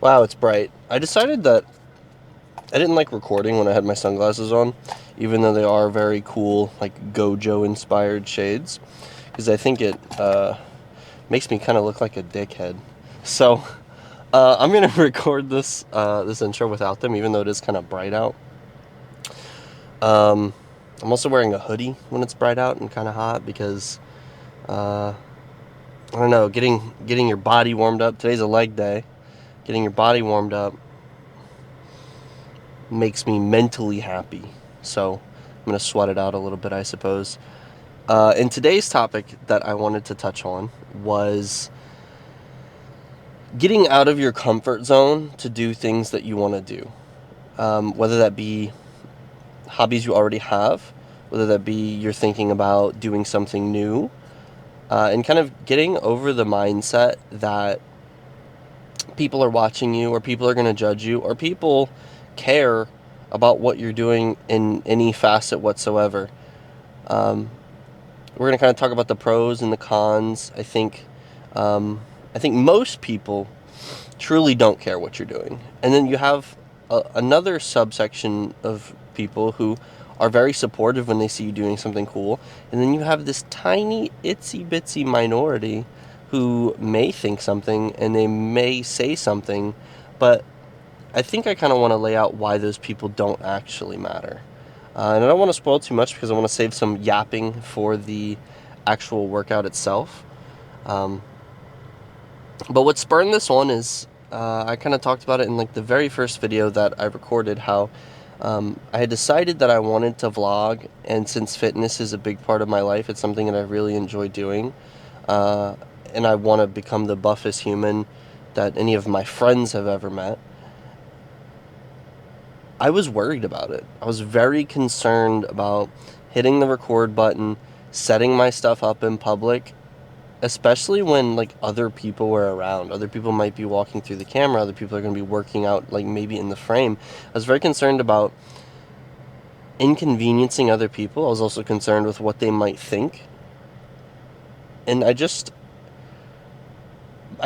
Wow, it's bright. I decided that I didn't like recording when I had my sunglasses on, even though they are very cool, like Gojo-inspired shades, because I think it makes me kind of look like a dickhead. So I'm gonna record this intro without them, even though it is kind of bright out. I'm also wearing a hoodie when it's bright out and kind of hot because I don't know, getting your body warmed up. Today's a leg day. Getting your body warmed up makes me mentally happy. So I'm going to sweat it out a little bit, I suppose. And today's topic that I wanted to touch on was getting out of your comfort zone to do things that you want to do. Whether that be hobbies you already have, whether that be you're thinking about doing something new, and kind of getting over the mindset that people are watching you, or people are going to judge you, or people care about what you're doing in any facet whatsoever. We're going to kind of talk about the pros and the cons. I think most people truly don't care what you're doing, and then you have another subsection of people who are very supportive when they see you doing something cool, and then you have this tiny itsy bitsy minority who may think something and they may say something, but I think I kind of want to lay out why those people don't actually matter. And I don't want to spoil too much because I want to save some yapping for the actual workout itself. But what spurred this on is I kind of talked about it in like the very first video that I recorded, how I had decided that I wanted to vlog, and since fitness is a big part of my life, it's something that I really enjoy doing, and I want to become the buffest human that any of my friends have ever met. I was worried about it. I was very concerned about hitting the record button, setting my stuff up in public, especially when like other people were around. Other people might be walking through the camera, other people are going to be working out, like maybe in the frame. I was very concerned about inconveniencing other people. I was also concerned with what they might think. And I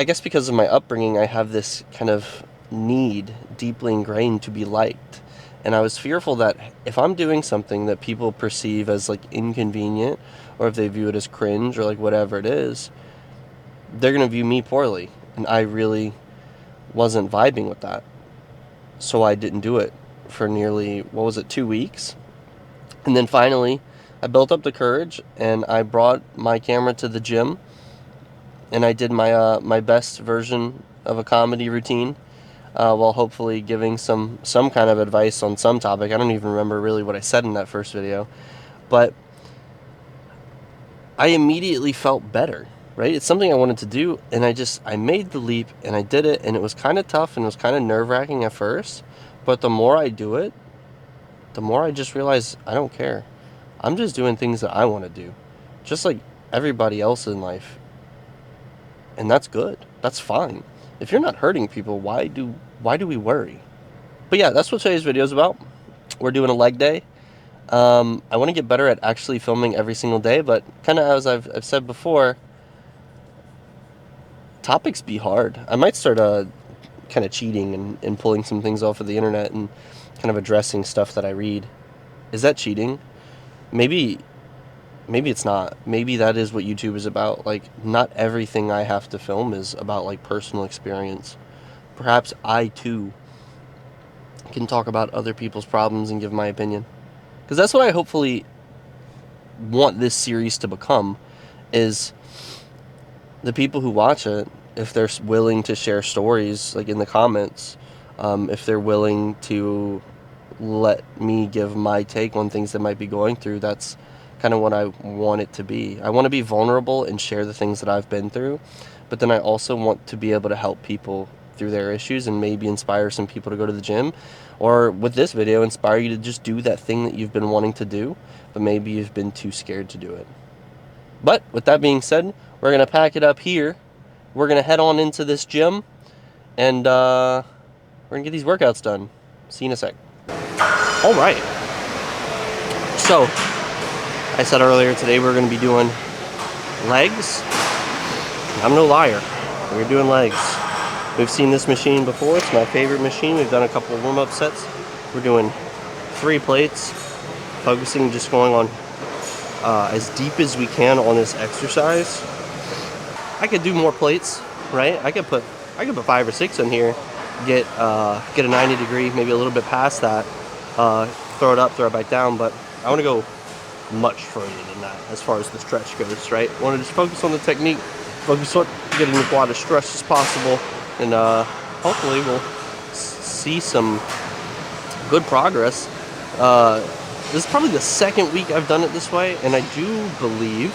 guess because of my upbringing, I have this kind of need deeply ingrained to be liked. And I was fearful that if I'm doing something that people perceive as like inconvenient, or if they view it as cringe or like whatever it is, they're going to view me poorly. And I really wasn't vibing with that. So I didn't do it for nearly, 2 weeks? And then finally, I built up the courage and I brought my camera to the gym, and I did my best version of a comedy routine, while hopefully giving some kind of advice on some topic. I don't even remember really what I said in that first video, but I immediately felt better, right? It's something I wanted to do, and I made the leap and I did it, and it was kind of tough and it was kind of nerve-wracking at first, but the more I do it, the more I just realize I don't care. I'm just doing things that I want to do, just like everybody else in life. And that's good. That's fine. If you're not hurting people, why do we worry? But yeah, that's what today's video is about. We're doing a leg day. I want to get better at actually filming every single day, but kind of as I've said before, topics be hard. I might start kind of cheating and pulling some things off of the internet and kind of addressing stuff that I read. Is that cheating? Maybe it's not. Maybe that is what YouTube is about. Like, not everything I have to film is about like personal experience. Perhaps I too can talk about other people's problems and give my opinion, because that's what I hopefully want this series to become, is the people who watch it, if they're willing to share stories like in the comments, if they're willing to let me give my take on things that might be going through, that's kind of what I want it to be. I want to be vulnerable and share the things that I've been through, but then I also want to be able to help people through their issues and maybe inspire some people to go to the gym, or with this video, inspire you to just do that thing that you've been wanting to do, but maybe you've been too scared to do it. But with that being said, we're going to pack it up here. We're going to head on into this gym, and we're going to get these workouts done. See you in a sec. All right. So, I said earlier today we're going to be doing legs. I'm no liar. We're doing legs. We've seen this machine before. It's my favorite machine. We've done a couple of warm-up sets. We're doing 3 plates, focusing just going on as deep as we can on this exercise. I could do more plates, right? I could put 5 or 6 in here, get a 90 degree, maybe a little bit past that, throw it up, throw it back down, but I want to go much further than that as far as the stretch goes, right? I want to just focus on the technique, focus on getting the quad as stretched as possible, and hopefully we'll see some good progress. This is probably the 2nd week I've done it this way, and I do believe,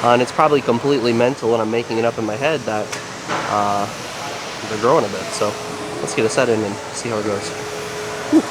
and it's probably completely mental and I'm making it up in my head, that they're growing a bit. So let's get a set in and see how it goes. Whew.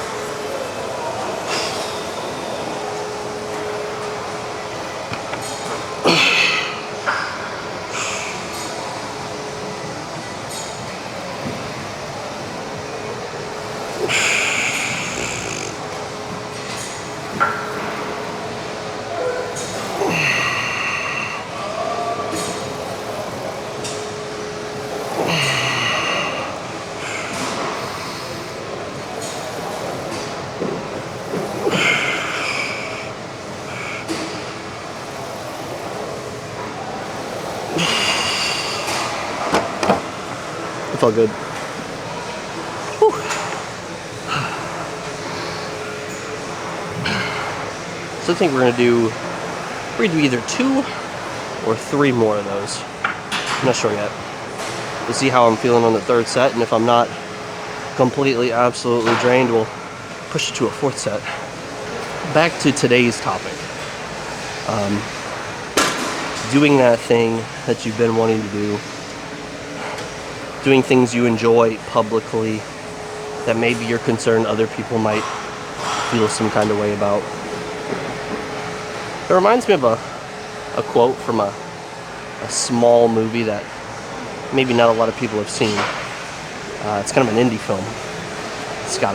It felt good. Whew. So I think we're gonna do either 2 or 3 more of those. I'm not sure yet. We'll see how I'm feeling on the 3rd set, and if I'm not completely, absolutely drained, we'll push it to a 4th set. Back to today's topic. Doing that thing that you've been wanting to do. Doing things you enjoy publicly that maybe you're concerned other people might feel some kind of way about. It reminds me of a quote from a small movie that maybe not a lot of people have seen. It's kind of an indie film. It's got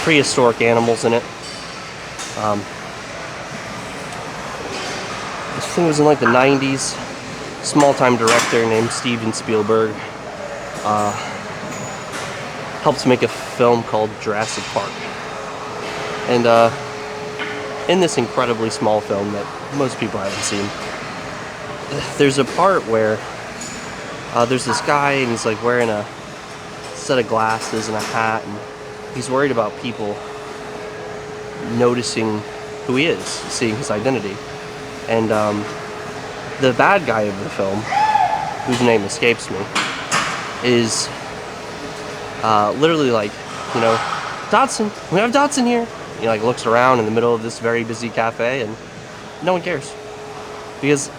prehistoric animals in it. This thing was in like the 90s. Small-time director named Steven Spielberg helped make a film called Jurassic Park. And in this incredibly small film that most people haven't seen, there's a part where there's this guy and he's like wearing a set of glasses and a hat, and he's worried about people noticing who he is, seeing his identity. And the bad guy of the film, whose name escapes me, is literally like, you know, Dodson, we have Dodson here. He like looks around in the middle of this very busy cafe and no one cares. Because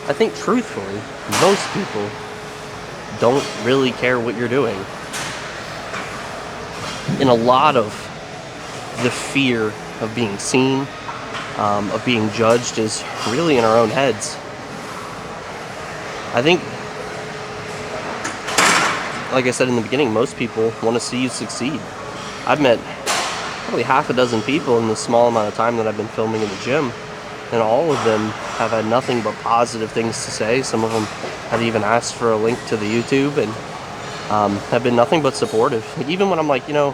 I think truthfully, most people don't really care what you're doing. And a lot of the fear of being seen, of being judged, is really in our own heads. I think, like I said in the beginning, most people want to see you succeed. I've met probably half a dozen people in the small amount of time that I've been filming in the gym, and all of them have had nothing but positive things to say. Some of them have even asked for a link to the YouTube, and have been nothing but supportive. Like, even when I'm like, you know,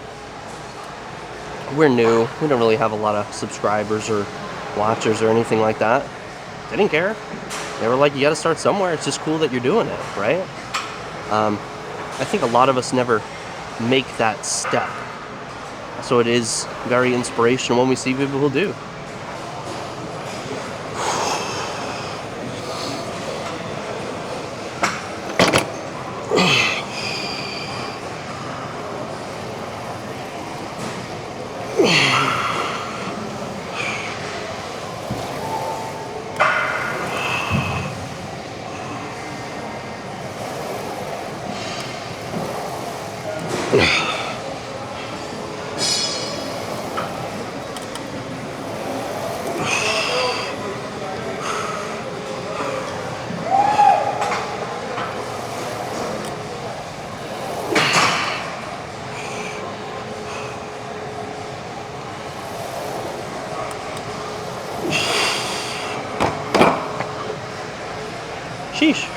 we're new, we don't really have a lot of subscribers or watchers or anything like that, they didn't care. They were like, you gotta start somewhere, it's just cool that you're doing it, right? I think a lot of us never make that step. So it is very inspirational when we see people who do. Sheesh.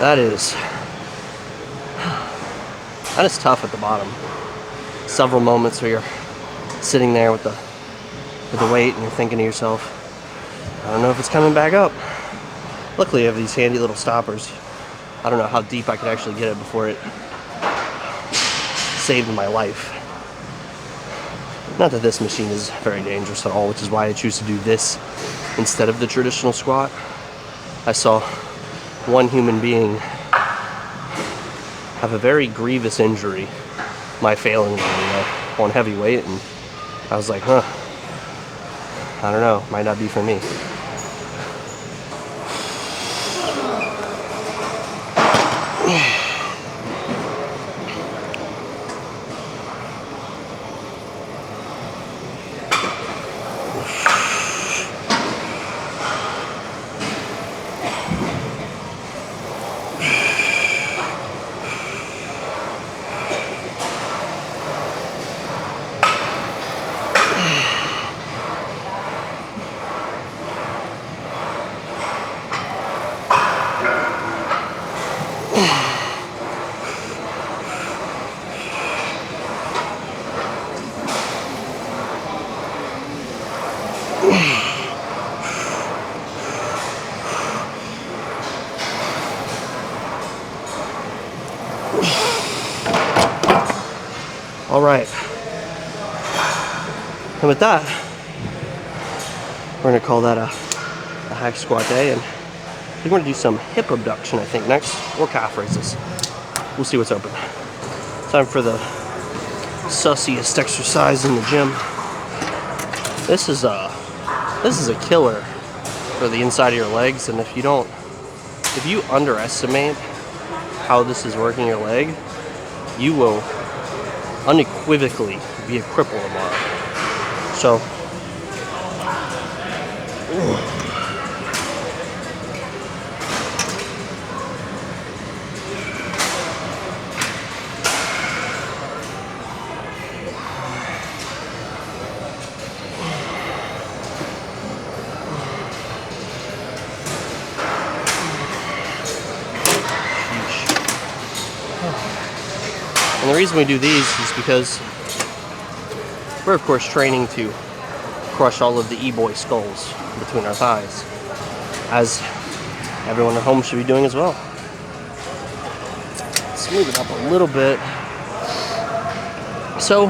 That is tough at the bottom. Several moments where you're sitting there with the weight and you're thinking to yourself, I don't know if it's coming back up. Luckily I have these handy little stoppers. I don't know how deep I could actually get it before it saved my life. Not that this machine is very dangerous at all, which is why I choose to do this instead of the traditional squat. I saw one human being have a very grievous injury by failing on heavy weight, and I was like, I don't know, might not be for me. All right, and with that, we're gonna call that a hack squat day, and we're gonna do some hip abduction, I think, next, or calf raises. We'll see what's open. Time for the sussiest exercise in the gym. This is a killer for the inside of your legs, and if you underestimate how this is working your leg, you will unequivocally be a cripple tomorrow. So, and the reason we do these is because we're of course training to crush all of the e-boy skulls between our thighs, as everyone at home should be doing as well. Let's move it up a little bit. So,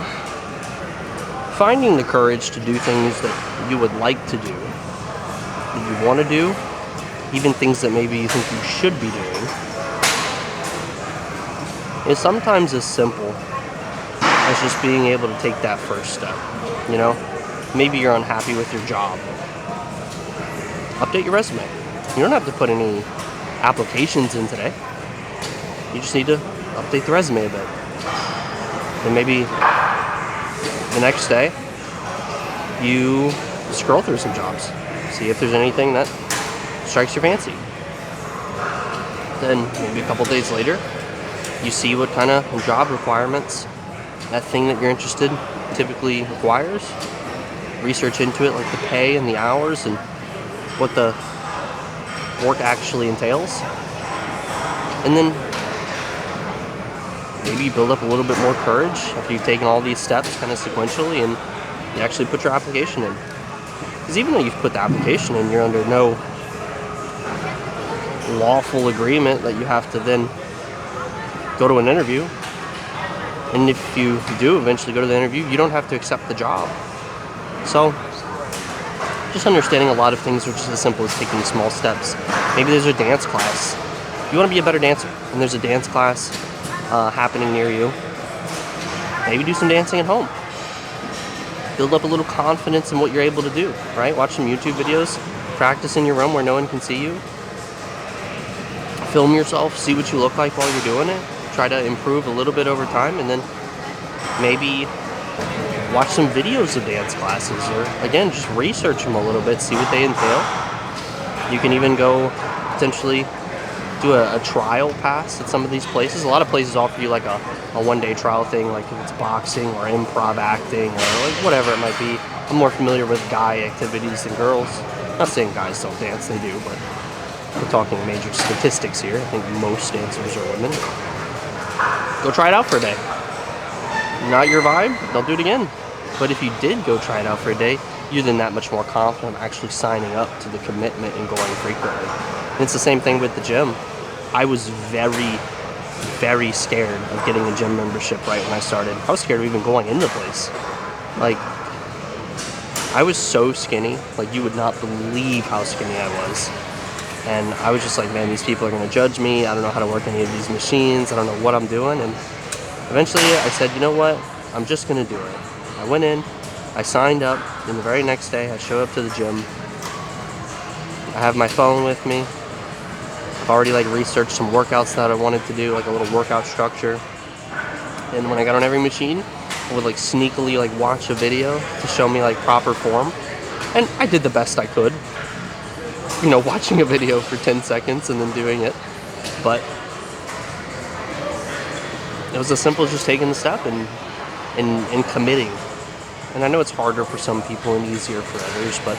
finding the courage to do things that you would like to do, that you want to do, even things that maybe you think you should be doing, is sometimes as simple as just being able to take that first step. You know, maybe you're unhappy with your job. Update your resume. You don't have to put any applications in today. You just need to update the resume a bit. And maybe the next day, you scroll through some jobs. See if there's anything that strikes your fancy. Then maybe a couple days later, you see what kind of job requirements that thing that you're interested in typically requires. Research into it, like the pay and the hours and what the work actually entails. And then maybe you build up a little bit more courage after you've taken all these steps kind of sequentially, and you actually put your application in. Because even though you've put the application in, you're under no lawful agreement that you have to then go to an interview. And if you do eventually go to the interview, you don't have to accept the job. So, just understanding a lot of things, which is as simple as taking small steps. Maybe there's a dance class. You want to be a better dancer, and there's a dance class happening near you. Maybe do some dancing at home. Build up a little confidence in what you're able to do, right? Watch some YouTube videos, practice in your room where no one can see you. Film yourself, see what you look like while you're doing it. Try to improve a little bit over time, and then maybe watch some videos of dance classes, or again, just research them a little bit, see what they entail. You can even go potentially do a trial pass at some of these places. A lot of places offer you like a one-day trial thing, like if it's boxing or improv acting or like whatever it might be. I'm more familiar with guy activities than girls. Not saying guys don't dance, they do, but we're talking major statistics here. I think most dancers are women. Go try it out for a day. Not your vibe? Don't do it again. But if you did go try it out for a day, you're then that much more confident actually signing up to the commitment and going frequently. And it's the same thing with the gym. I was very, very scared of getting a gym membership right when I started. I was scared of even going in the place. Like, I was so skinny, like you would not believe how skinny I was. And I was just like, man, these people are gonna judge me. I don't know how to work any of these machines. I don't know what I'm doing. And eventually I said, you know what? I'm just gonna do it. I went in, I signed up, and the very next day I showed up to the gym. I have my phone with me. I've already like researched some workouts that I wanted to do, like a little workout structure. And when I got on every machine, I would like sneakily like watch a video to show me like proper form. And I did the best I could. You know, watching a video for 10 seconds and then doing it. But it was as simple as just taking the step and committing. And I know it's harder for some people and easier for others, but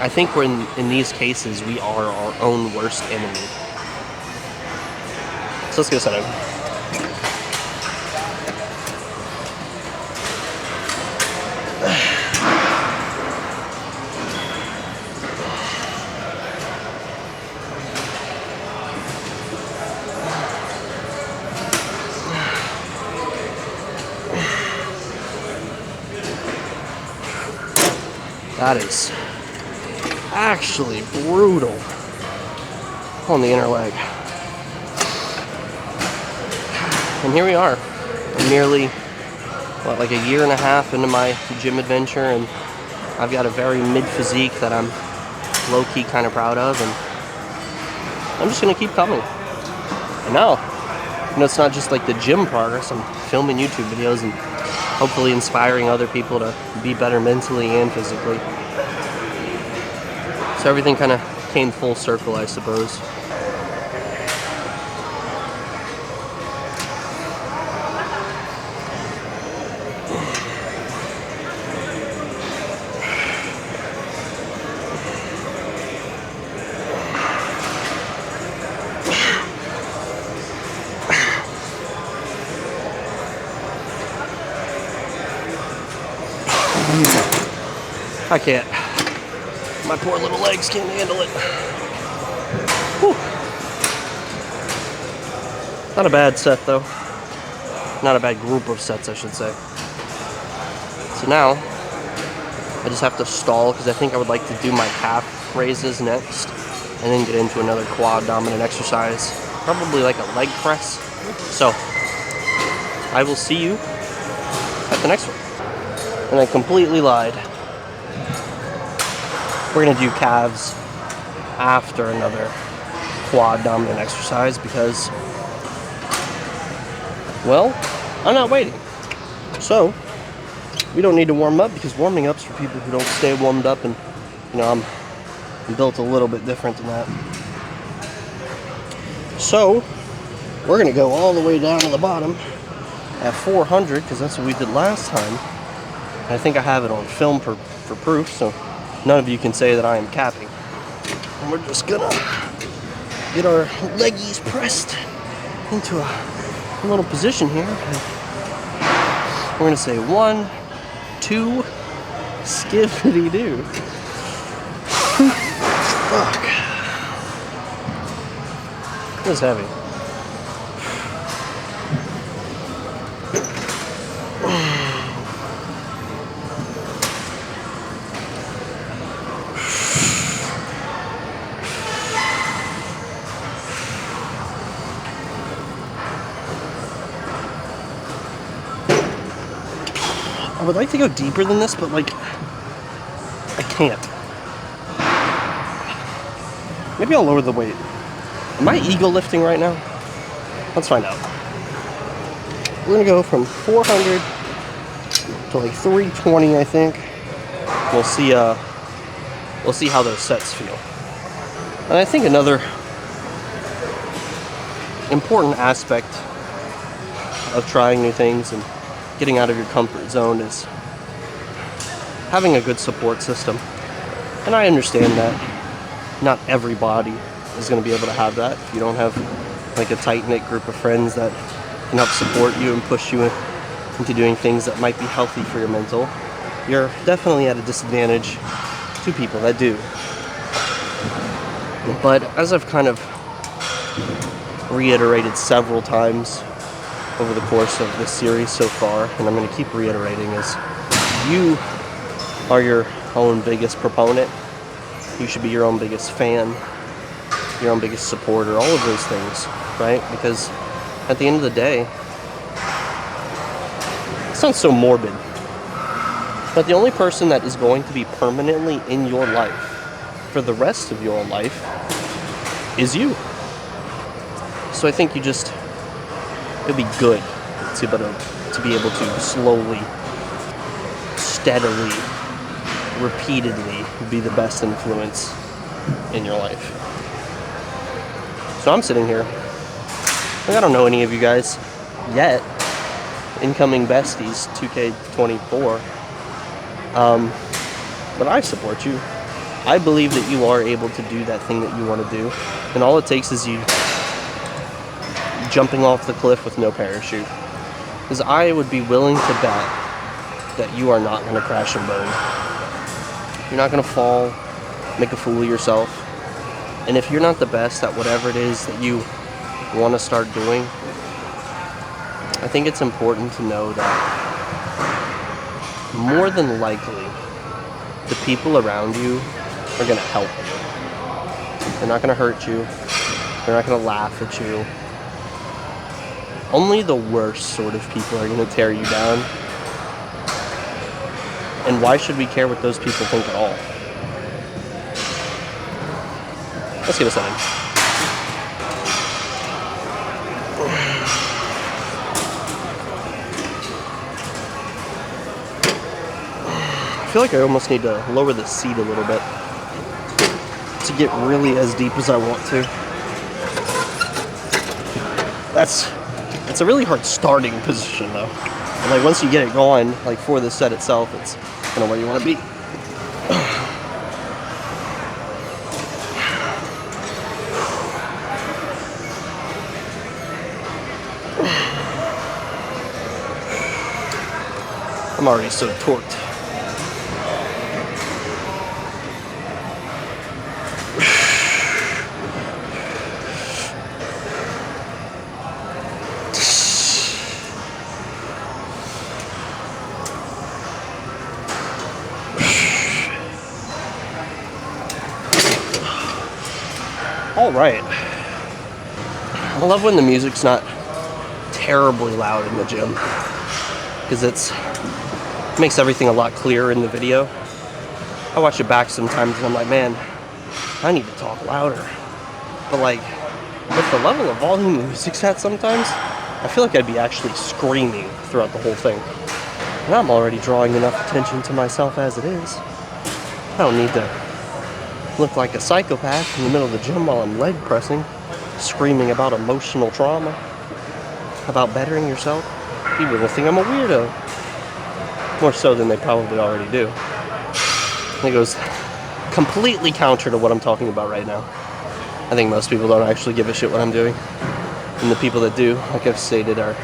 I think we're in these cases, we are our own worst enemy. So let's get started. That is actually brutal on the inner leg. And here we are, nearly, like a year and a half into my gym adventure, and I've got a very mid physique that I'm low-key kind of proud of, and I'm just gonna keep coming. And now, it's not just like the gym progress. I'm filming YouTube videos and hopefully inspiring other people to be better mentally and physically. So everything kind of came full circle, I suppose. I can't. My poor little legs can't handle it. Whew. Not a bad set, though. Not a bad group of sets, I should say. So now, I just have to stall because I think I would like to do my calf raises next and then get into another quad dominant exercise. Probably like a leg press. So, I will see you at the next one. And I completely lied. We're gonna do calves after another quad dominant exercise because, well, I'm not waiting. So, we don't need to warm up because warming up's for people who don't stay warmed up, and I'm built a little bit different than that. So, we're gonna go all the way down to the bottom at 400 because that's what we did last time. And I think I have it on film for proof, so none of you can say that I am capping. And we're just gonna get our leggies pressed into a little position here. We're gonna say 1, 2, skippity-doo. Fuck. That was heavy. I would like to go deeper than this, but like, I can't. Maybe I'll lower the weight. Am I ego lifting right now? Let's find out. We're gonna go from 400 to like 320, I think. We'll see how those sets feel. And I think another important aspect of trying new things and getting out of your comfort zone is having a good support system. And I understand that not everybody is going to be able to have that. If you don't have like a tight-knit group of friends that can help support you and push you into doing things that might be healthy for your mental, you're definitely at a disadvantage to people that do. But as I've kind of reiterated several times over the course of this series so far, and I'm going to keep reiterating, is you are your own biggest proponent. You should be your own biggest fan, your own biggest supporter, all of those things, right? Because at the end of the day, it sounds so morbid, but the only person that is going to be permanently in your life for the rest of your life is you. So I think it'd be good to be able to slowly, steadily, repeatedly be the best influence in your life. So I'm sitting here, like, I don't know any of you guys yet, incoming besties, 2K24, but I support you. I believe that you are able to do that thing that you want to do, and all it takes is you jumping off the cliff with no parachute. Because I would be willing to bet that you are not going to crash and burn. You're not going to fall, make a fool of yourself. And if you're not the best at whatever it is that you want to start doing, I think it's important to know that more than likely, the people around you are going to help you. They're not going to hurt you. They're not going to laugh at you. Only the worst sort of people are going to tear you down. And why should we care what those people think at all? Let's get a sign. I feel like I almost need to lower the seat a little bit to get really as deep as I want to. It's a really hard starting position though. And like once you get it going, like for the set itself, it's kind of where you want to be. I'm already so torqued. All right. I love when the music's not terribly loud in the gym, because it makes everything a lot clearer in the video. I watch it back sometimes and I'm like, man, I need to talk louder. But like, with the level of volume the music's at sometimes, I feel like I'd be actually screaming throughout the whole thing. And I'm already drawing enough attention to myself as it is. I don't need to look like a psychopath in the middle of the gym while I'm leg pressing, screaming about emotional trauma, about bettering yourself. People will think I'm a weirdo. More so than they probably already do. It goes completely counter to what I'm talking about right now. I think most people don't actually give a shit what I'm doing. And the people that do, like I've stated, are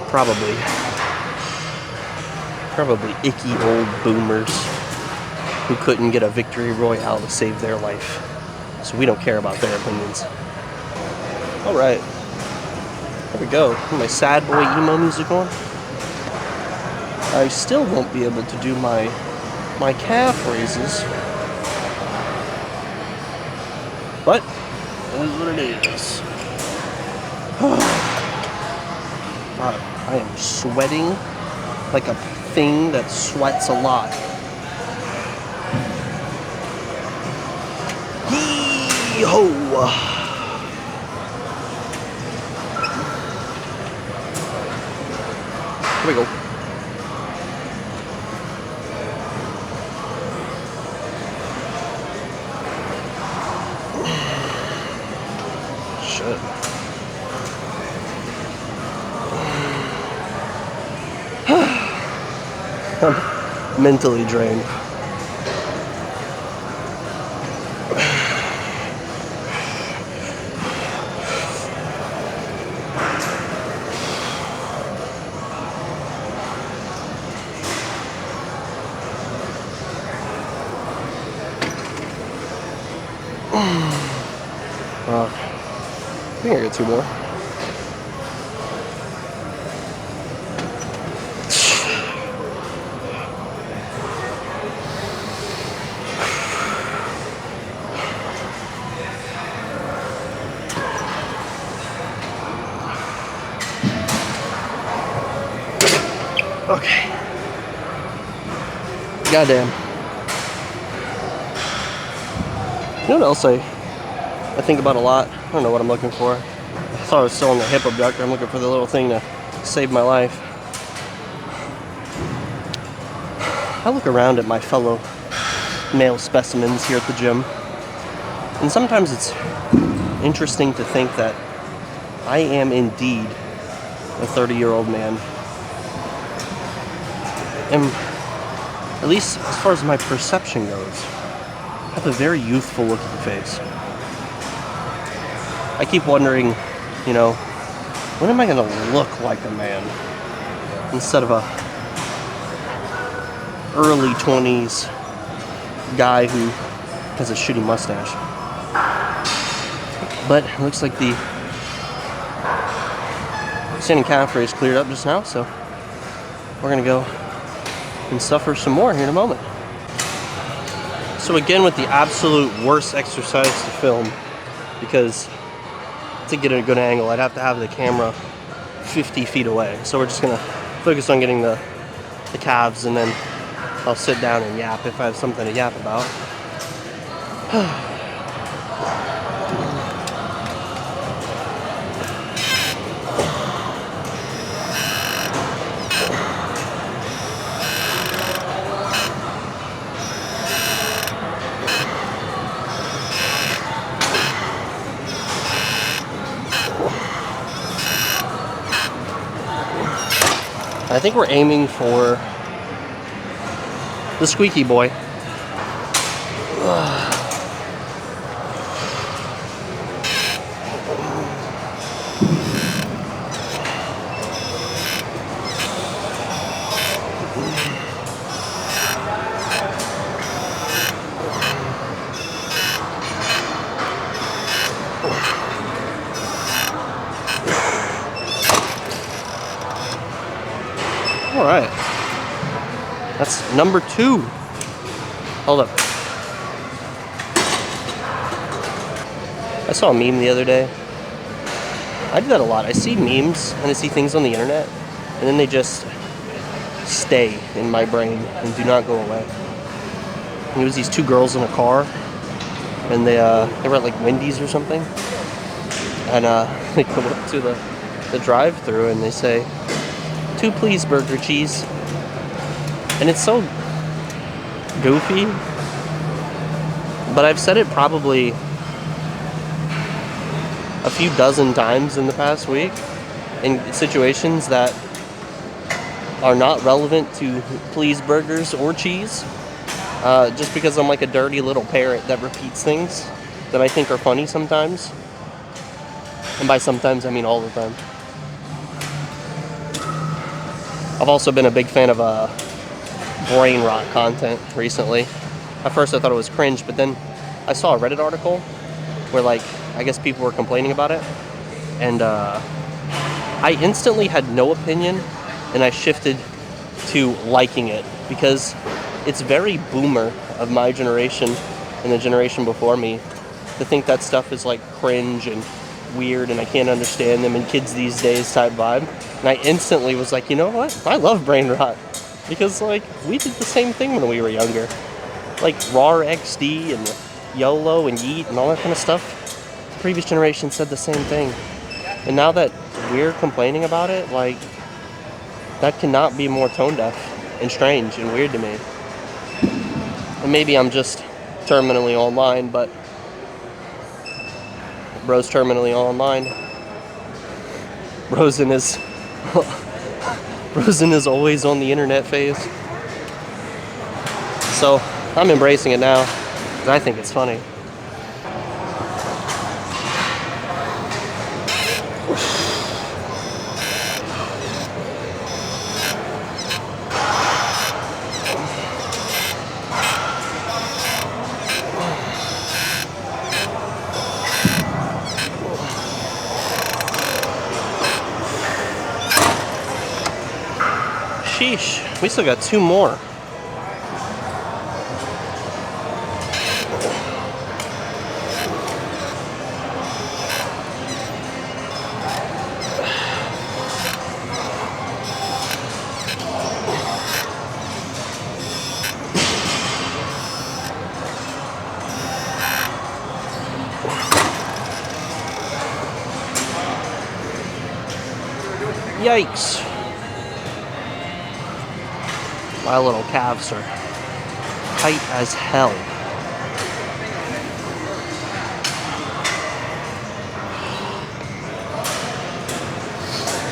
probably icky old boomers who couldn't get a victory royale to save their life. So we don't care about their opinions. Alright. There we go. My sad boy emo music on. I still won't be able to do my calf raises. But it is what it is. God, I am sweating like a thing that sweats a lot. Yee-ho! Here we go. Shit. I'm mentally drained. I think I got 2 more. Okay. Goddamn. You know what else I think about a lot? I don't know what I'm looking for. I thought I was still on the hip abductor. I'm looking for the little thing to save my life. I look around at my fellow male specimens here at the gym, and sometimes it's interesting to think that I am indeed a 30-year-old man. And at least as far as my perception goes, I have a very youthful look at the face. I keep wondering, you know, when am I going to look like a man instead of a early 20s guy who has a shitty mustache. But it looks like the standing calf raise cleared up just now, so we're going to go and suffer some more here in a moment. So again, with the absolute worst exercise to film, because to get a good angle, I'd have to have the camera 50 feet away. So we're just gonna focus on getting the calves, and then I'll sit down and yap if I have something to yap about. I think we're aiming for the squeaky boy. All right, that's number 2. Hold up. I saw a meme the other day. I do that a lot. I see memes and I see things on the internet, and then they just stay in my brain and do not go away. And it was these 2 girls in a car, and they were at like Wendy's or something, and they go up to the drive-thru and they say, 2 please, burger cheese. And it's so goofy, but I've said it probably a few dozen times in the past week in situations that are not relevant to please burgers or cheese, just because I'm like a dirty little parrot that repeats things that I think are funny sometimes, and by sometimes I mean all the time. I've also been a big fan of brain rot content recently. At first I thought it was cringe, but then I saw a Reddit article where, like, I guess people were complaining about it, and I instantly had no opinion, and I shifted to liking it, because it's very boomer of my generation and the generation before me to think that stuff is like cringe and weird and I can't understand them, and kids these days type vibe. And I instantly was like, you know what? I love brain rot, because like we did the same thing when we were younger, like RAR XD and YOLO and Yeet and all that kind of stuff. The previous generation said the same thing, and now that we're complaining about it, like, that cannot be more tone deaf and strange and weird to me. And maybe I'm just terminally online, but bro's terminally online. Bro's in his always on the internet phase. So I'm embracing it now, because I think it's funny. Sheesh. We still got 2 more. Yikes. My little calves are tight as hell.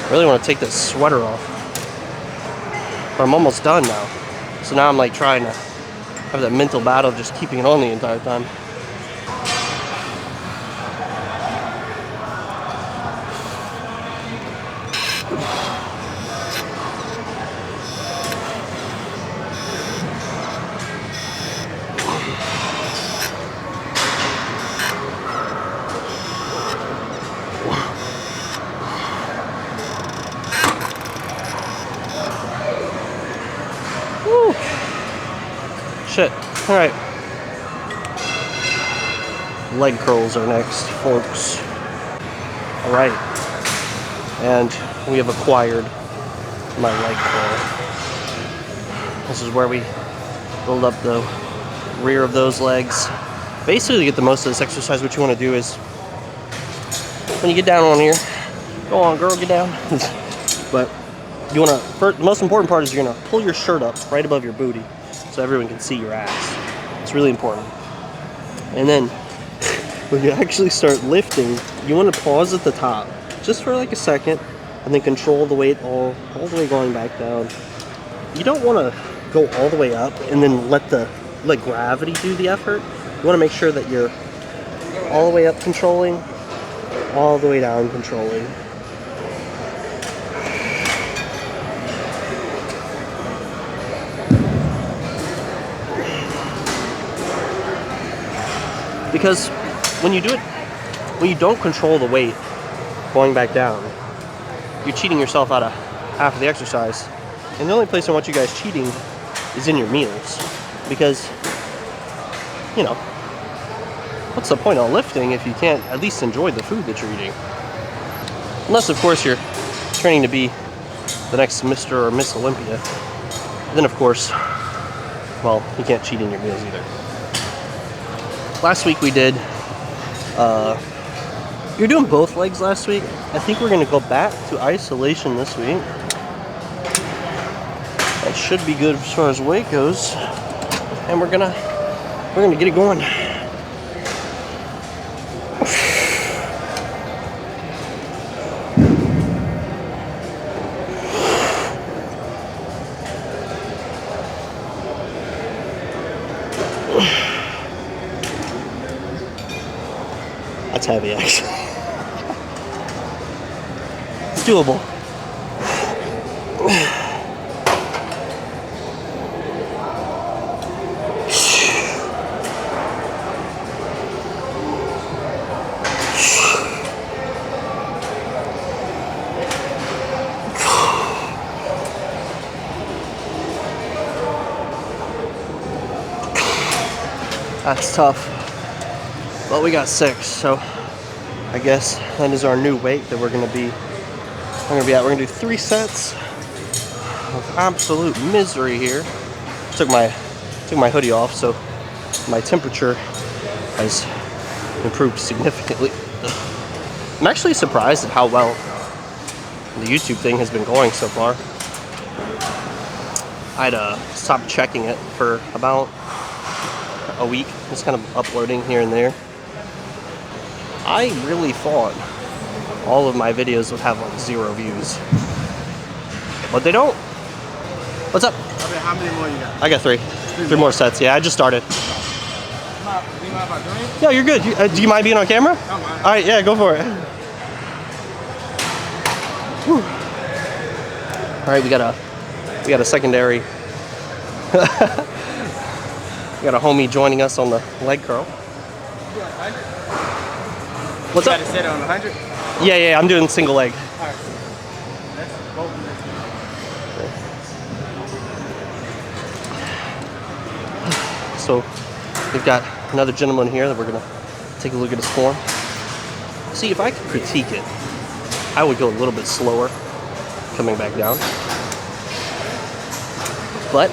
I really want to take this sweater off. But I'm almost done now. So now I'm like trying to have that mental battle of just keeping it on the entire time. Woo. Shit. Alright. Leg curls are next, folks. Alright. And we have acquired my leg curl. This is where we build up the rear of those legs. Basically, to get the most of this exercise, what you want to do is, when you get down on here, go on, girl, get down. But you want to, the most important part is you're going to pull your shirt up right above your booty so everyone can see your ass. It's really important. And then when you actually start lifting, you want to pause at the top just for like a second and then control the weight all the way going back down. You don't want to go all the way up and then let gravity do the effort. You want to make sure that you're all the way up controlling, all the way down controlling. Because when you do it, when you don't control the weight going back down, you're cheating yourself out of half of the exercise. And the only place I want you guys cheating is in your meals. Because, you know, what's the point of lifting if you can't at least enjoy the food that you're eating? Unless, of course, you're training to be the next Mr. or Miss Olympia. Then, of course, well, you can't cheat in your meals either. Last week we did, you're doing both legs last week. I think we're going to go back to isolation this week. That should be good as far as weight goes. And we're gonna get it going. That's heavy, actually. It's doable. That's tough. But we got 6, so I guess that is our new weight that we're gonna be at. We're gonna do 3 sets of absolute misery here. Took my hoodie off, so my temperature has improved significantly. I'm actually surprised at how well the YouTube thing has been going so far. I'd stopped checking it for about a week, just kind of uploading here and there. I really thought all of my videos would have like 0 views, but they don't. What's up? Okay, how many more you got? I got 3 more sets. Yeah, I just started. Do you mind if I join you? Yeah, you're good. Do you mind being on camera? I don't mind. All right, yeah, go for it. Whew. All right, we got a secondary. We got a homie joining us on the leg curl. What's up? You got to set it on 100? Yeah, I'm doing single leg. All right. That's both of them. So we've got another gentleman here that we're gonna take a look at his form. See, if I could critique it, I would go a little bit slower coming back down. But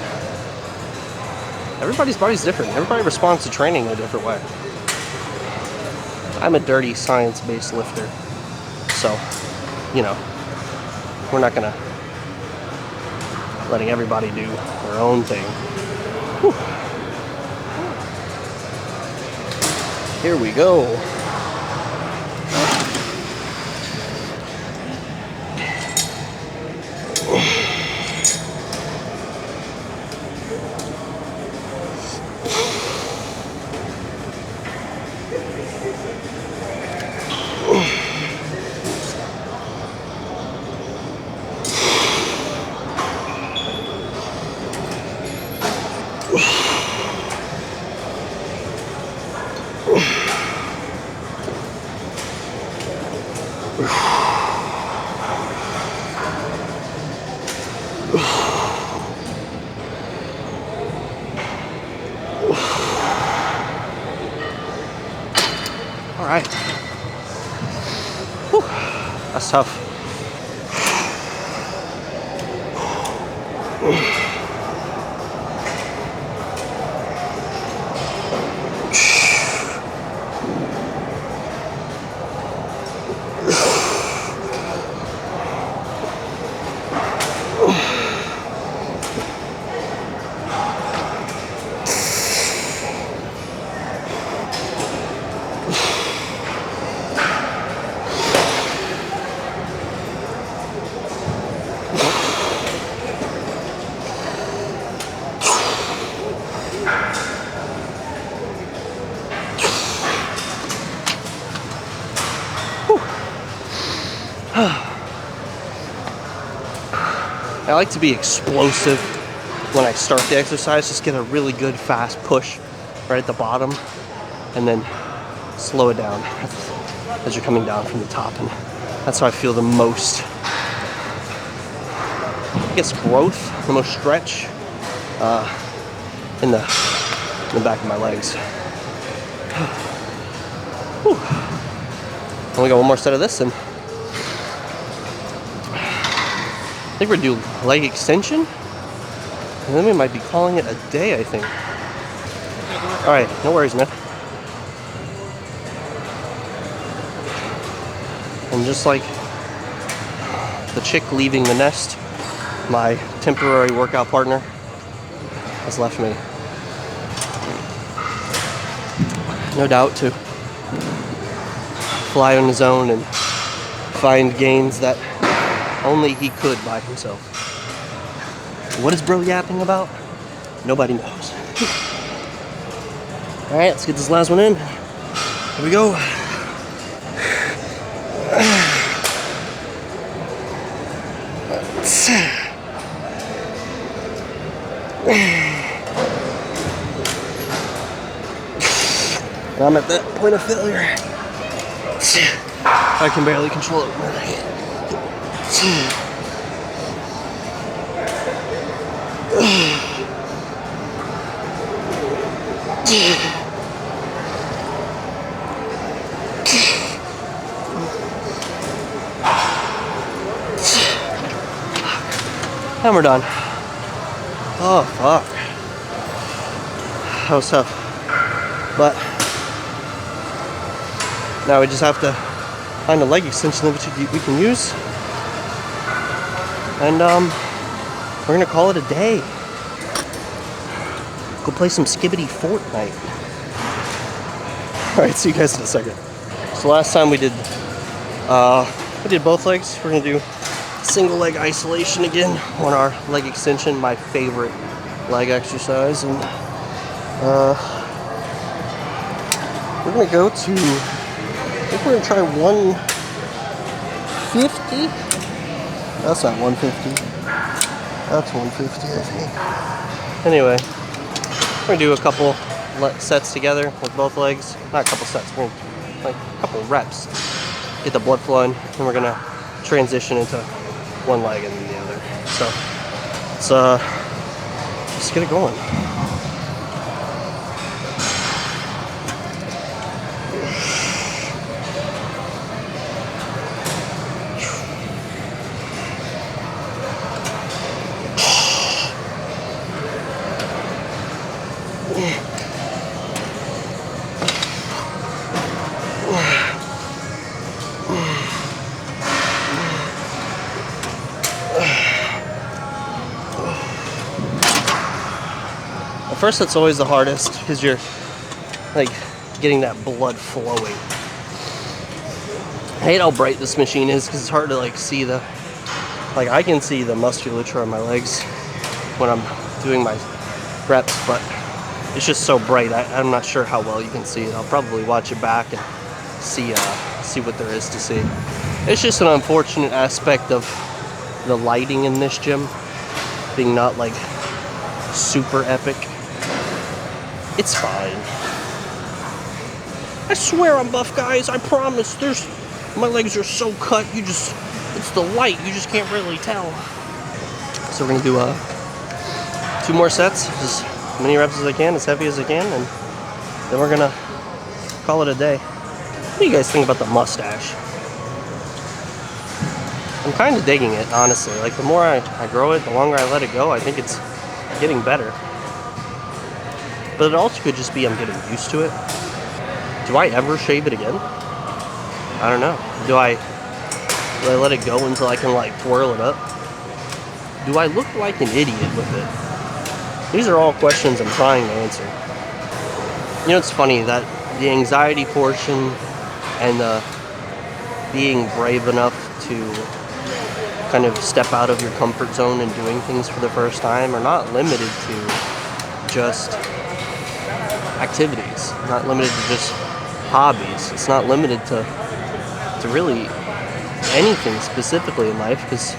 everybody's body's different. Everybody responds to training in a different way. I'm a dirty science-based lifter. So, you know, we're not gonna letting everybody do their own thing. Whew. Here we go. All right. Whew. That's tough. I like to be explosive when I start the exercise, just get a really good fast push right at the bottom and then slow it down as you're coming down from the top, and that's how I feel the most, I guess, growth, the most stretch in the back of my legs. Whew. Only got one more set of this, and I think we're gonna do leg extension, and then we might be calling it a day, I think. All right, no worries, man. And just like the chick leaving the nest, my temporary workout partner has left me. No doubt to fly on his own and find gains that only he could by himself. What is bro yapping about? Nobody knows. All right, let's get this last one in. Here we go. I'm at that point of failure. I can barely control it. And we're done. Oh, fuck. That was tough. But now we just have to find a leg extension that we can use. And we're gonna call it a day. Go play some Skibbity Fortnite. Alright, see you guys in a second. So last time we did both legs. We're gonna do single leg isolation again on our leg extension, my favorite leg exercise. And we're gonna go to, I think we're gonna try 150. That's not 150. That's 150, I think. Anyway, we're gonna do a couple sets together with both legs. Not a couple sets, we're gonna, like a couple reps. Get the blood flowing, and we're gonna transition into one leg and then the other. So let's get it going. first set's always the hardest because you're like getting that blood flowing. I hate how bright this machine is because it's hard to like see the, like I can see the musculature on my legs when I'm doing my reps, but it's just so bright. I'm not sure how well you can see it. I'll probably watch it back and see what there is to see. It's just an unfortunate aspect of the lighting in this gym being not like super epic. It's fine. I swear I'm buff, guys. I promise. My legs are so cut. It's the light. You just can't really tell. So we're gonna do 2 more sets, just as many reps as I can, as heavy as I can, and then we're gonna call it a day. What do you guys think about the mustache? I'm kind of digging it, honestly. Like, the more I grow it, the longer I let it go, I think it's getting better. But it also could just be I'm getting used to it. Do I ever shave it again? I don't know. Do I let it go until I can, like, twirl it up? Do I look like an idiot with it? These are all questions I'm trying to answer. You know, it's funny that the anxiety portion and the being brave enough to kind of step out of your comfort zone and doing things for the first time are not limited to just activities, not limited to just hobbies. It's not limited to really anything specifically in life, because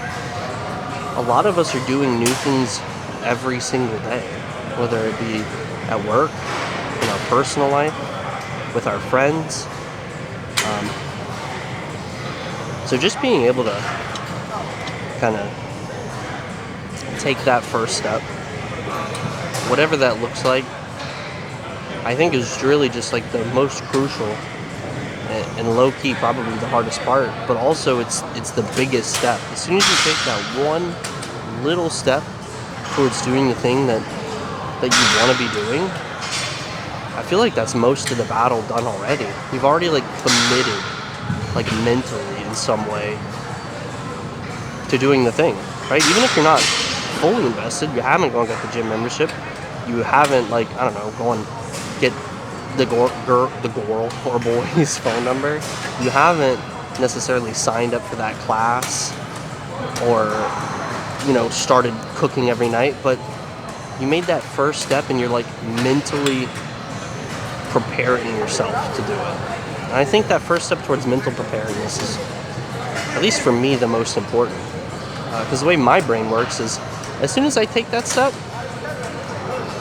a lot of us are doing new things every single day, whether it be at work, in our personal life, with our friends. So just being able to kind of take that first step, whatever that looks like, I think is really just like the most crucial and low-key probably the hardest part, but also it's the biggest step. As soon as you take that one little step towards doing the thing that you want to be doing, I feel like that's most of the battle done already. You've already like committed, like mentally in some way, to doing the thing, right? Even if you're not fully invested, you haven't gone get the gym membership, you haven't, like, I don't know, go and get the girl or boy's phone number, you haven't necessarily signed up for that class or, you know, started cooking every night, but you made that first step and you're like mentally preparing yourself to do it. And I think that first step towards mental preparedness is, at least for me, the most important. Because the way my brain works is, as soon as I take that step,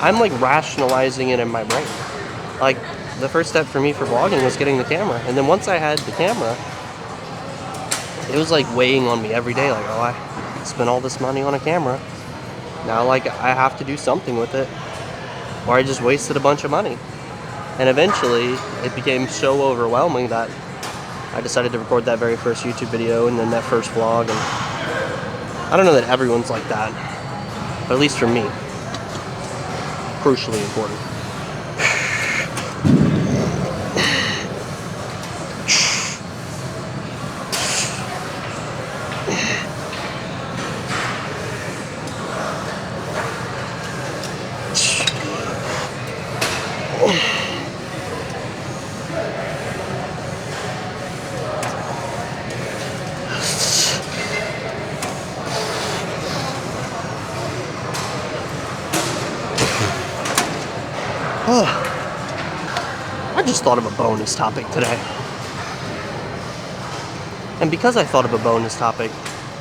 I'm like rationalizing it in my brain. Like, the first step for me for vlogging was getting the camera. And then once I had the camera, it was like weighing on me every day. Like, oh, I spent all this money on a camera. Now, like, I have to do something with it, or I just wasted a bunch of money. And eventually, it became so overwhelming that I decided to record that very first YouTube video and then that first vlog. And I don't know that everyone's like that, but at least for me, crucially important. I just thought of a bonus topic today. And because I thought of a bonus topic,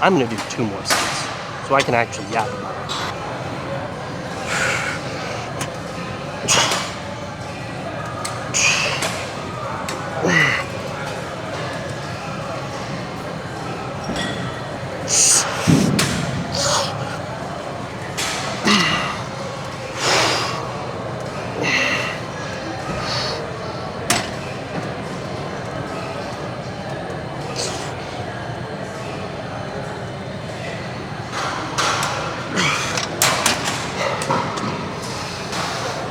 I'm going to do 2 more sets, so I can actually yap about it.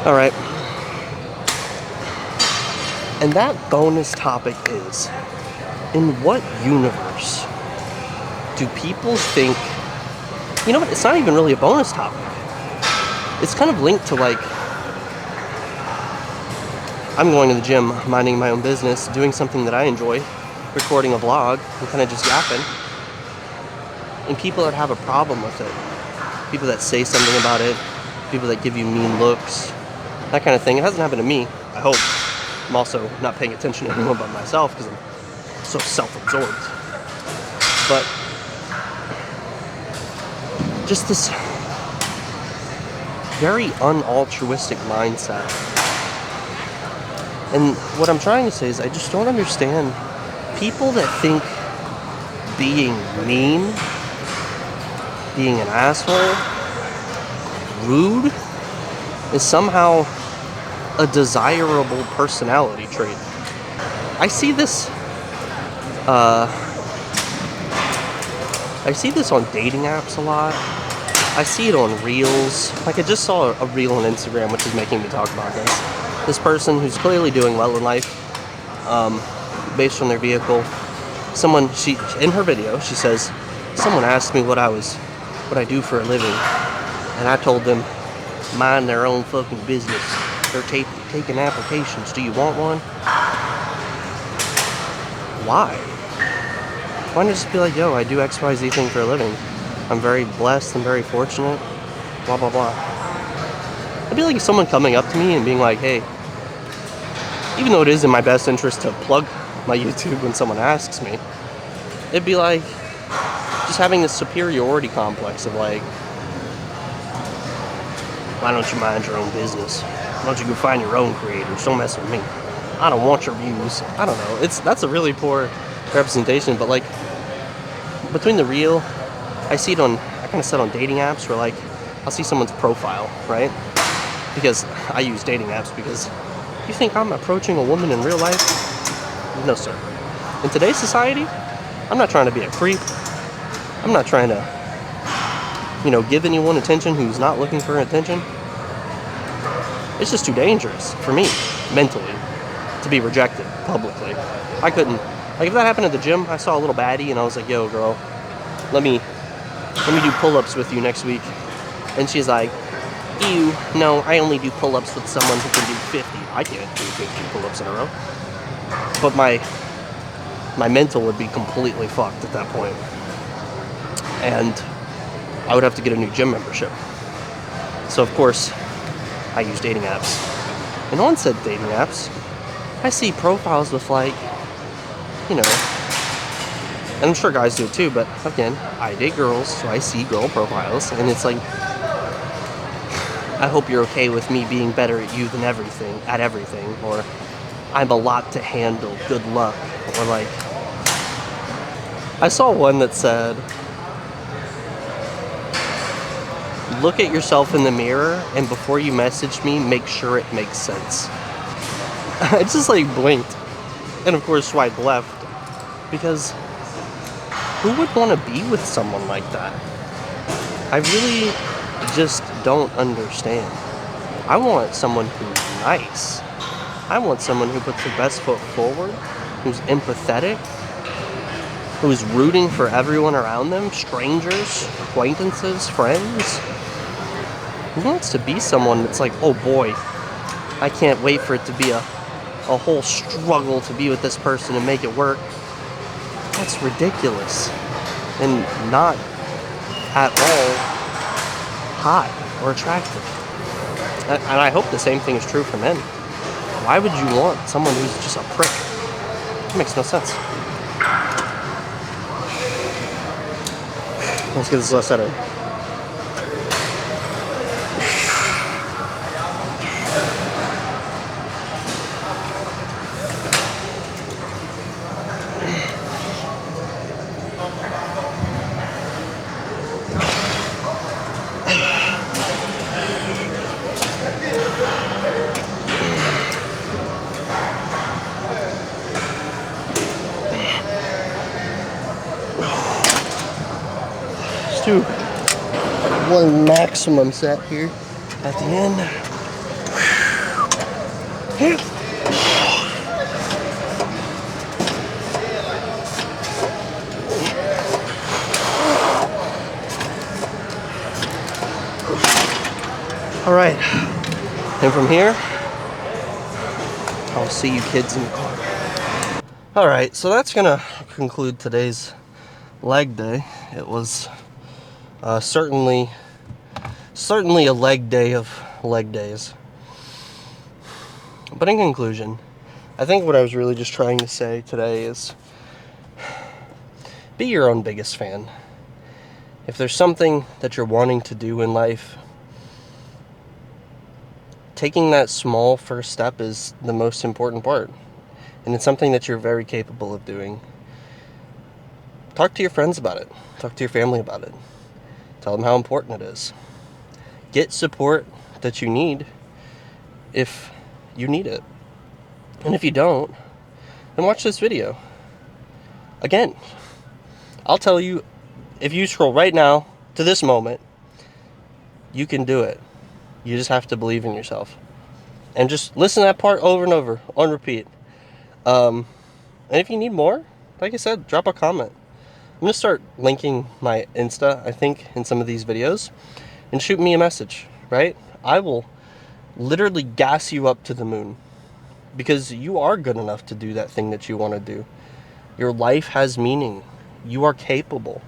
All right. And that bonus topic is, in what universe do people think, you know what, it's not even really a bonus topic. It's kind of linked to, like, I'm going to the gym, minding my own business, doing something that I enjoy, recording a vlog, and kind of just yapping. And people that have a problem with it, people that say something about it, people that give you mean looks, that kind of thing. It hasn't happened to me, I hope. I'm also not paying attention to anyone but myself because I'm so self-absorbed. But just this very unaltruistic mindset. And what I'm trying to say is I just don't understand people that think being mean, being an asshole, rude, is somehow a desirable personality trait. I see this on dating apps a lot. I see it on reels. Like I just saw a reel on Instagram which is making me talk about this. This person who's clearly doing well in life, based on their vehicle. She in her video she says, someone asked me what I do for a living, and I told them mind their own fucking business. They're taking applications. Do you want one? Why? Why not just be like, yo, I do XYZ thing for a living. I'm very blessed and very fortunate. Blah, blah, blah. It'd be like someone coming up to me and being like, hey, even though it is in my best interest to plug my YouTube when someone asks me, it'd be like just having this superiority complex of like, why don't you mind your own business? Why don't you go find your own creators? Don't mess with me. I don't want your views. I don't know. That's a really poor representation, but like between the real, I kind of set on dating apps where like I'll see someone's profile, right? Because I use dating apps because you think I'm approaching a woman in real life? No, sir. In today's society, I'm not trying to be a creep. I'm not trying to, give anyone attention who's not looking for attention. It's just too dangerous for me, mentally, to be rejected publicly. I couldn't. Like, if that happened at the gym, I saw a little baddie and I was like, yo, girl, let me do pull-ups with you next week. And she's like, ew, no, I only do pull-ups with someone who can do 50. I can't do 50 pull-ups in a row. But my mental would be completely fucked at that point. And I would have to get a new gym membership. So, of course, I use dating apps. And on said dating apps, I see profiles with like, and I'm sure guys do it too, but again, I date girls, so I see girl profiles, and it's like, I hope you're okay with me being better at you than everything, or I'm a lot to handle, good luck, or like, I saw one that said, look at yourself in the mirror, and before you message me, make sure it makes sense. I just like blinked, and of course swiped left, because who would want to be with someone like that? I really just don't understand. I want someone who's nice. I want someone who puts their best foot forward, who's empathetic, who's rooting for everyone around them, strangers, acquaintances, friends. Who wants to be someone that's like, oh boy, I can't wait for it to be a whole struggle to be with this person and make it work. That's ridiculous and not at all hot or attractive. And I hope the same thing is true for men. Why would you want someone who's just a prick? It makes no sense. Let's get this last out of do one maximum set here at the end. All right, and from here, see you kids in the car. Alright, so that's gonna conclude today's leg day. It was certainly a leg day of leg days. But in conclusion, I think what I was really just trying to say today is be your own biggest fan. If there's something that you're wanting to do in life, taking that small first step is the most important part. And it's something that you're very capable of doing. Talk to your friends about it. Talk to your family about it. Tell them how important it is. Get support that you need if you need it. And if you don't, then watch this video. Again, I'll tell you, if you scroll right now to this moment, you can do it. You just have to believe in yourself. And just listen to that part over and over, on repeat. And if you need more, like I said, drop a comment. I'm going to start linking my Insta, I think, in some of these videos. And shoot me a message, right? I will literally gas you up to the moon. Because you are good enough to do that thing that you want to do. Your life has meaning. You are capable.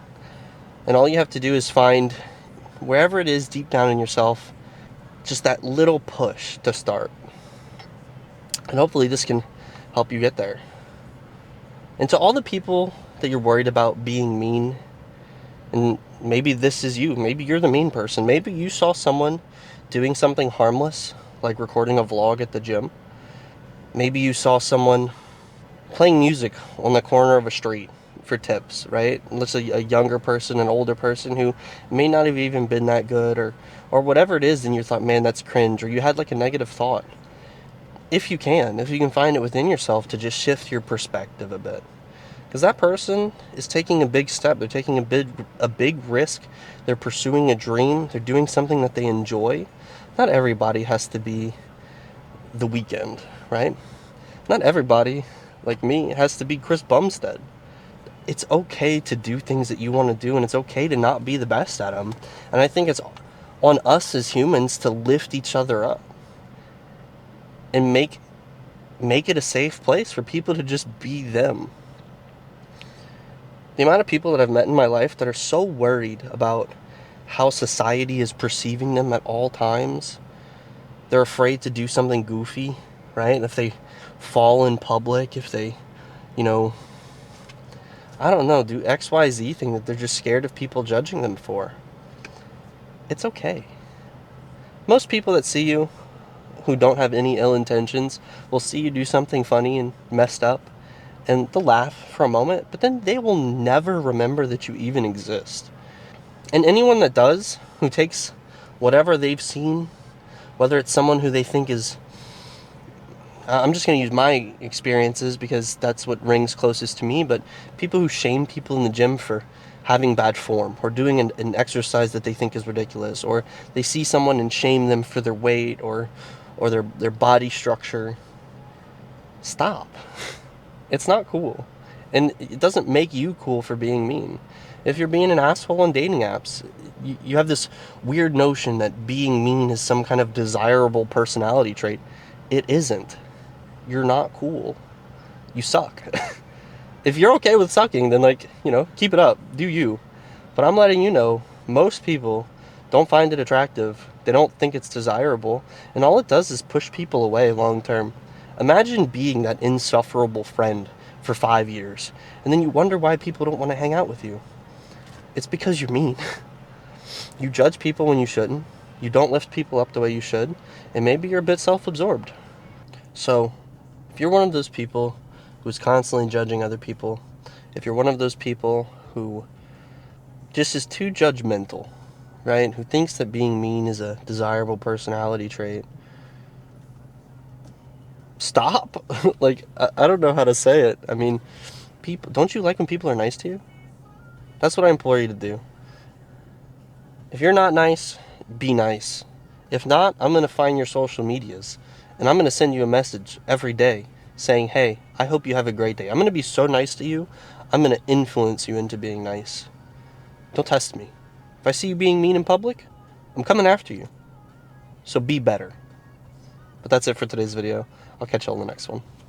And all you have to do is find, wherever it is deep down in yourself, just that little push to start. And hopefully this can help you get there. And to all the people that you're worried about being mean, and maybe this is you, maybe you're the mean person, maybe you saw someone doing something harmless, like recording a vlog at the gym. Maybe you saw someone playing music on the corner of a street for tips, right? Let's say a younger person, an older person who may not have even been that good, or whatever it is, and you thought, man, that's cringe, or you had like a negative thought. If you can find it within yourself to just shift your perspective a bit. Because that person is taking a big step. They're taking a big risk. They're pursuing a dream. They're doing something that they enjoy. Not everybody has to be The Weeknd, right? Not everybody, like me, has to be Chris Bumstead. It's okay to do things that you want to do, and it's okay to not be the best at them. And I think it's on us as humans to lift each other up and make it a safe place for people to just be them. The amount of people that I've met in my life that are so worried about how society is perceiving them at all times. They're afraid to do something goofy, right? If they fall in public, if they, I don't know, do XYZ thing that they're just scared of people judging them for. It's okay. Most people that see you who don't have any ill intentions will see you do something funny and messed up, and they'll laugh for a moment, but then they will never remember that you even exist. And anyone that does, who takes whatever they've seen, whether it's someone who they think is, I'm just going to use my experiences because that's what rings closest to me, but people who shame people in the gym for having bad form, or doing an exercise that they think is ridiculous, or they see someone and shame them for their weight or their body structure. Stop. It's not cool. And it doesn't make you cool for being mean. If you're being an asshole on dating apps, you have this weird notion that being mean is some kind of desirable personality trait. It isn't. You're not cool. You suck. If you're okay with sucking, then keep it up. Do you. But I'm letting you know, most people don't find it attractive. They don't think it's desirable. And all it does is push people away long term. Imagine being that insufferable friend for 5 years, and then you wonder why people don't want to hang out with you. It's because you're mean. You judge people when you shouldn't. You don't lift people up the way you should. And maybe you're a bit self-absorbed. So, if you're one of those people who's constantly judging other people, if you're one of those people who just is too judgmental, right? Who thinks that being mean is a desirable personality trait, stop. I don't know how to say it. I mean, people, don't you like when people are nice to you? That's what I implore you to do. If you're not nice, be nice. If not, I'm going to find your social medias, and I'm going to send you a message every day saying, hey, I hope you have a great day. I'm going to be so nice to you, I'm going to influence you into being nice. Don't test me. If I see you being mean in public, I'm coming after you. So be better. But that's it for today's video. I'll catch you on the next one.